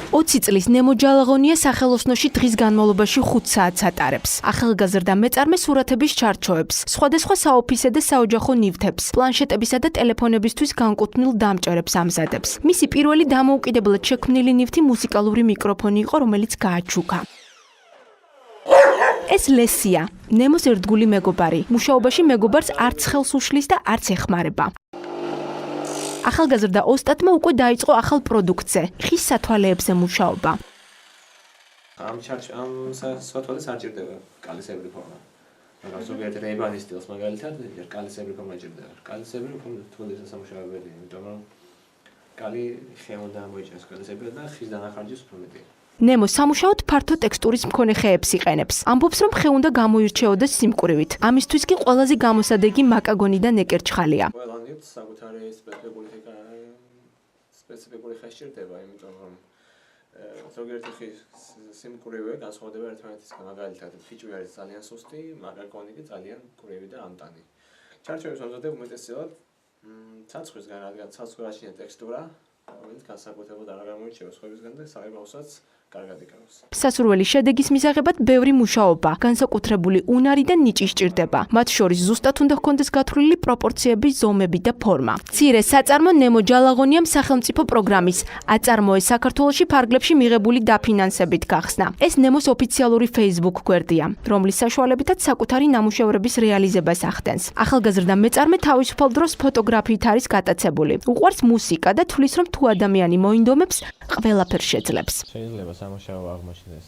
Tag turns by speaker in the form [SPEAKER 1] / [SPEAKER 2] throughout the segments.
[SPEAKER 1] 20 წლის ნემო ჯალაღონია სახელოსნოში დღის განმავლობაში 5 საათს ატარებს. ახალგაზრდა მეწარმე სურათების ჩარჩოებს, სხვადასხვა საოფისე და საოჯახო ნივთებს, პლანშეტებისა და ტელეფონებისთვის განკუთვნილ დამჭერებს ამზადებს. მისი პირველი დამოუკიდებლად შექმნილი ნივთი მუსიკალური მიკროფონი იყო, რომელიც გააჩუქა. ეს ლესია, ნემოს ერთგული მეგობარი. მუშაობაში მეგობარს არც ხელს უშლის და არც ეხმარება. ახალგაზრდა ოსტატმა უკვე დაიწყო ახალ პროდუქტზე, ხის სათვალეებზე მუშაობა.
[SPEAKER 2] ამ სათვალეს არ ჭირდება კალისებრი ფორმა. მაგრამ ზოგიერთ რეიბანის სტილს მაგალითად კალისებრი ფორმა ჭირდება. კალისებრი ფორმა თვალის სამუშაოებელია, იმიტომ რომ კალი ხეონდა მოიჭრას კალისებრი და ხის დანახარჯის უფრო მეტია.
[SPEAKER 1] ნემო სამუშაოდ ფართო ტექსტურის მქონე ხეებს იყენებს. ამბობს, რომ ხე უნდა გამოირჩეოდეს სიმკვრივით. ამისთვის კი ყველაზე გამოსადეგი მაკაგონი და ნეკერჩხალია.
[SPEAKER 2] ყველანაირად საკუთარი სპეციფიკური ხე სჭირდება, იმიტომ რომ ზოგიერთი ხის სიმკვრივე განსხვავდება ერთმანეთისგან. მაგალითად, ფიჭვი არის ძალიან სუსტი, მაკაგონი კი ძალიან მკვრივი და ამტანი. ჩარჩოებს ამზადებ უმეტესად ცაცხვისგან, რადგან ცაცხვი აშენია ტექსტურა, რომელიც განსაკუთრებულად არ გამოირჩევა სხვებისგან და საღებავსაც კარგად იკავებს.
[SPEAKER 1] სასურველი შედეგის მისაღებად ბევრი მუშაობა, განსაკუთრებული უნარი და ნიჭი სჭირდება. მათ შორის ზუსტად უნდა ჰქონდეს გათვლილი პროპორციები, ზომები და ფორმა. მცირე საწარმო ნემო ჯალაღონიამ სახელმწიფო პროგრამის აწარმოე საქართველოში ფარგლებში მიღებული დაფინანსებით გახსნა. ეს ნემოს ოფიციალური Facebook გვერდია, რომლის საშუალებითაც საკუთარი ნამუშევრების რეალიზებას ახდენს. ახალგაზრდა მეწარმე თავისუფალ დროს ფოტოგრაფიით არის გატაცებული. უყვარს მუსიკა და თვლის, რომ თუ ადამიანი მოინდომებს, ყველაფერს შეძლებს.
[SPEAKER 2] შეიძლება სამუშაო აღმოჩნდეს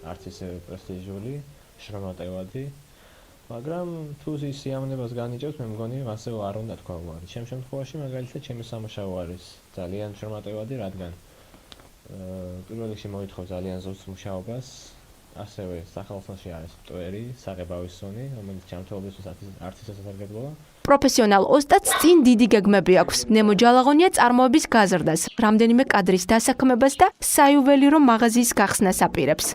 [SPEAKER 2] არც ისე პრესტიჟული, შრომატევადი, მაგრამ თუ ის სიამოვნებას განიჭევს, მე მგონი ასე არ უნდა თქვა უარი. ჩემ შემთხვევაში მაგალითად ჩემი სამუშაო არის ძალიან შრომატევადი, რადგან პირველ რიგში მოითხოვს ძალიან ზუსტ მუშაობას, ასევე სახელოსნოში არის მტვერი, საღებავის ზონი, რომელიც ჯანმრთელობისთვის არც ისე სასარგებლოა.
[SPEAKER 1] პროფესიონალ ოსტატს წინ დიდი გეგმები აქვს. ნემო ჯალაღონია წარმოების გაზრდას, რამდენიმე კადრის დასაქმებას და საიუველირო მაღაზიის გახსნას აპირებს.